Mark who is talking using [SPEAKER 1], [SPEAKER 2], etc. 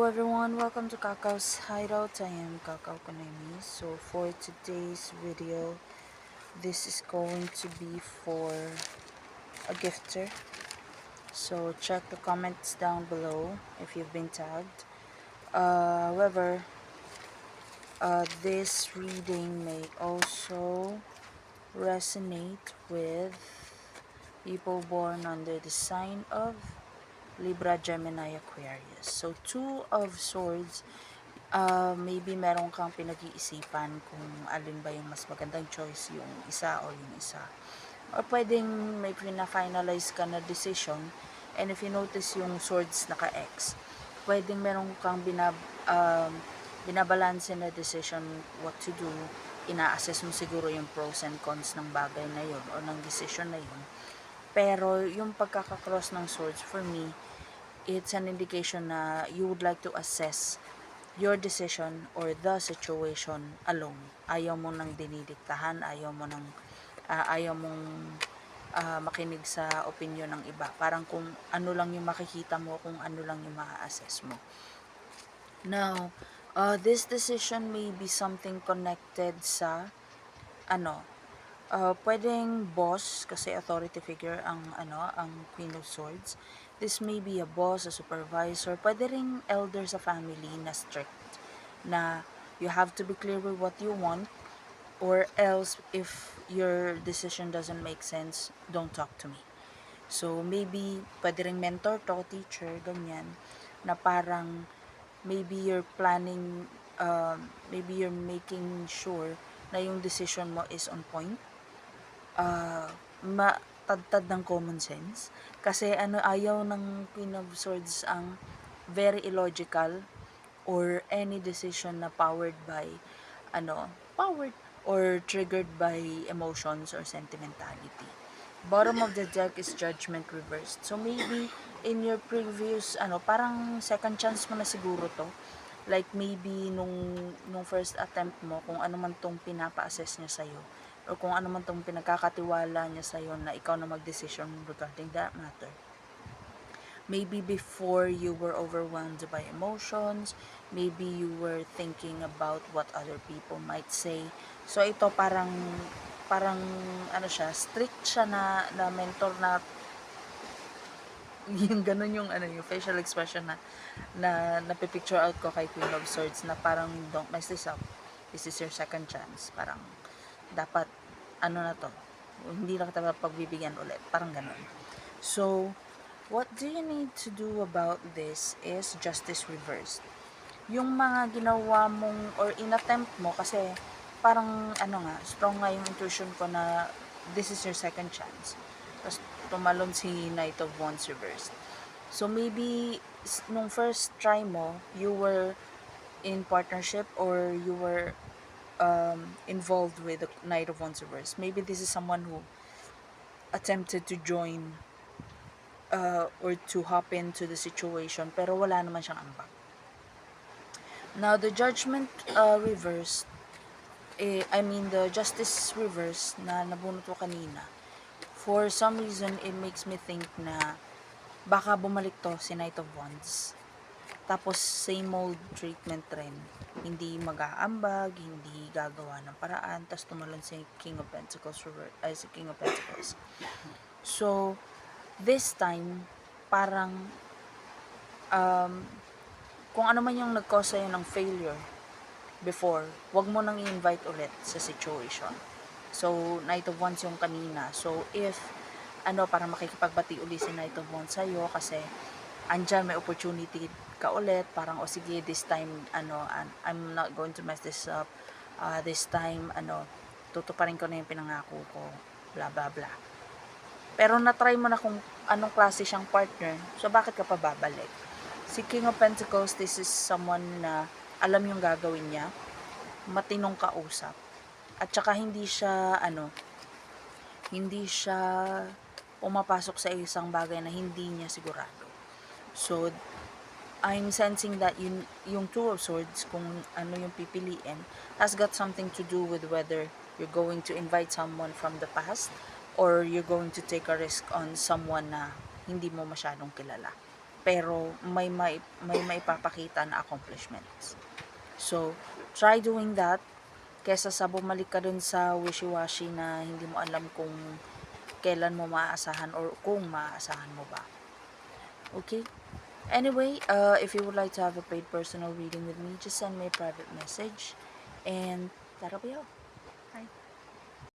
[SPEAKER 1] everyone, welcome to Kakao's Hideout. I am Kakao Konami. So for today's video, this is going to be for a gifter. So check the comments down below if you've been tagged. However, this reading may also resonate with people born under the sign of Libra, Gemini, Aquarius. So Two of Swords, maybe meron kang pinag-iisipan kung alin ba yung mas magandang choice, yung isa o yung isa. Or pwedeng may pina-finalize ka na decision, and if you notice yung swords naka-X, pwedeng meron kang binabalanse na decision what to do. Ina-assess mo siguro yung pros and cons ng bagay na yun o ng decision na yun. Pero yung pagkakakross ng swords, for me, it's an indication na you would like to assess your decision or the situation alone. Ayaw mo nang dinidiktahan, ayaw mong makinig sa opinion ng iba. Parang kung ano lang yung makikita mo, kung ano lang yung ma-assess mo. Now, this decision may be something connected sa pwedeng boss kasi authority figure ang Queen of Swords. This may be a boss, a supervisor, pwede ring elder sa family na strict, na you have to be clear with what you want, or else if your decision doesn't make sense, don't talk to me. So maybe pwede ring mentor to, teacher, ganyan, na parang maybe you're planning, maybe you're making sure na yung decision mo is on point, matadtad ng common sense. Kasi ayaw ng Queen of Swords ang very illogical or any decision na powered or triggered by emotions or sentimentality. Bottom of the deck is Judgment reversed. So maybe in your previous parang second chance mo na siguro to. Like maybe nung first attempt mo, kung ano man tong pinapa-assess niya sa'yo, or kung ano man tong pinagkakatiwala niya sa'yo na ikaw na mag-decision regarding that matter. Maybe before you were overwhelmed by emotions, maybe you were thinking about what other people might say. So ito parang strict siya na mentor na yung ganun yung facial expression na napipicture out ko kay Queen of Swords, na parang don't mess this up. This is your second chance. Parang dapat na to. Hindi na kita pagbibigyan ulit. Parang ganun. So, what do you need to do about this is Justice reversed. Yung mga ginawa mong or inattempt mo, kasi parang strong nga yung intuition ko na this is your second chance. Tapos tumalon si Knight of Wands reversed. So maybe nung first try mo, you were in partnership or you were involved with the Knight of Wands reversed. Maybe this is someone who attempted to join or to hop into the situation, pero wala naman siyang ambag. Now, the Judgment reversed, the Justice reverse na nabunot ko kanina, for some reason, it makes me think na baka bumalik to si Knight of Wands. Tapos, same old treatment rin. Hindi mag-aambag, hindi gagawa ng paraan, tapos tumalon si King of Pentacles, si King of Pentacles. So, this time, parang, kung ano man yung nag-cause sa'yo ng failure before, wag mo nang i-invite ulit sa situation. So, Knight of Wands yung kanina. So, if, parang makikipagbati uli si Knight of Wands sa'yo kasi andyan, may opportunity ka ulit, parang, sige, this time, I'm not going to mess this up. This time, tutuparin ko na yung pinangako ko, blah, blah, blah. Pero na-try mo na kung anong klase siyang partner, so bakit ka pa babalik? Si King of Pentacles, this is someone na alam yung gagawin niya, matinong kausap, at saka hindi siya pumapasok sa isang bagay na hindi niya sigurado. So, I'm sensing that yung Two of Swords, kung ano yung pipiliin, has got something to do with whether you're going to invite someone from the past or you're going to take a risk on someone na hindi mo masyadong kilala. pero may maipapakita na accomplishments. So, try doing that kesa sa bumalik ka dun sa wishy-washy na hindi mo alam kung kailan mo maaasahan or kung maaasahan mo ba. Okay? Anyway, if you would like to have a paid personal reading with me, just send me a private message and that'll be all.